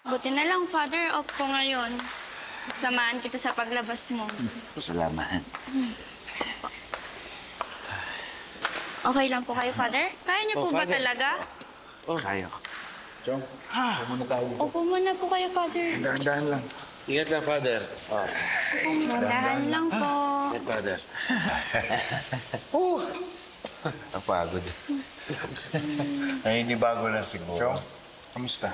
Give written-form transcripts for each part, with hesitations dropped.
Buti na lang, Father, off ko ngayon. Samahan kita sa paglabas mo. Salamat. Okay lang po kayo, Father? Kaya niyo po ba Father. talaga? Kaya ko. Chong, muna tayo. Opo muna po kayo, Father. Dahan-dahan lang. Ingat lang, Father. Dahan lang po. Ingat, Father. Napagod. Ay, hindi bago lang siguro. Chong, kamusta?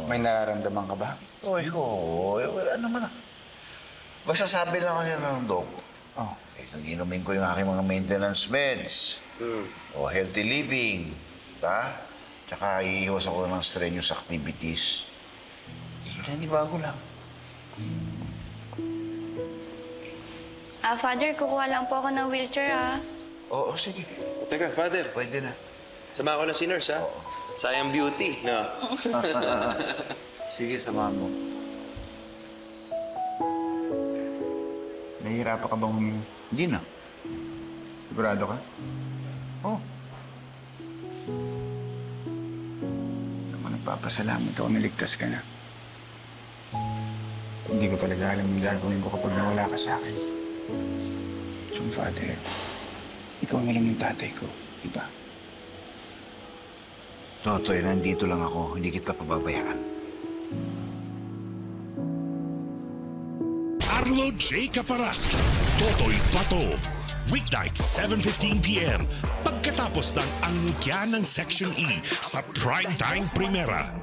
May nararamdaman ka ba? Oy, wala naman. Basta sabi lang kasi ng dog. Oh. Inumin ko yung aking mga maintenance meds. O healthy living. Tsaka iiwas ako ng strenuous activities. Hindi bago lang. Father, kukuha lang po ako ng wheelchair, Oo, sige. Teka, Father. Pwede na. Sama ko na si Nurse, ha? Sayang beauty, no? Sige, samahan mo. Nahihirapan ka bang humingi? Hindi na. Sigurado ka? Oh. Ako nagpapasalamat ako naligtas ka na. Hindi ko talaga alam yung gagawin ko kapag nawala ka sa akin. So, Father, ikaw na lang yung tatay ko, di ba? Totoy, nandito lang ako. Hindi kita pababayaan. Arlo J. Caparas, Totoy Pato. Weeknight, 7:15 p.m. Pagkatapos ng angkya ng Section E sa Primetime Primera.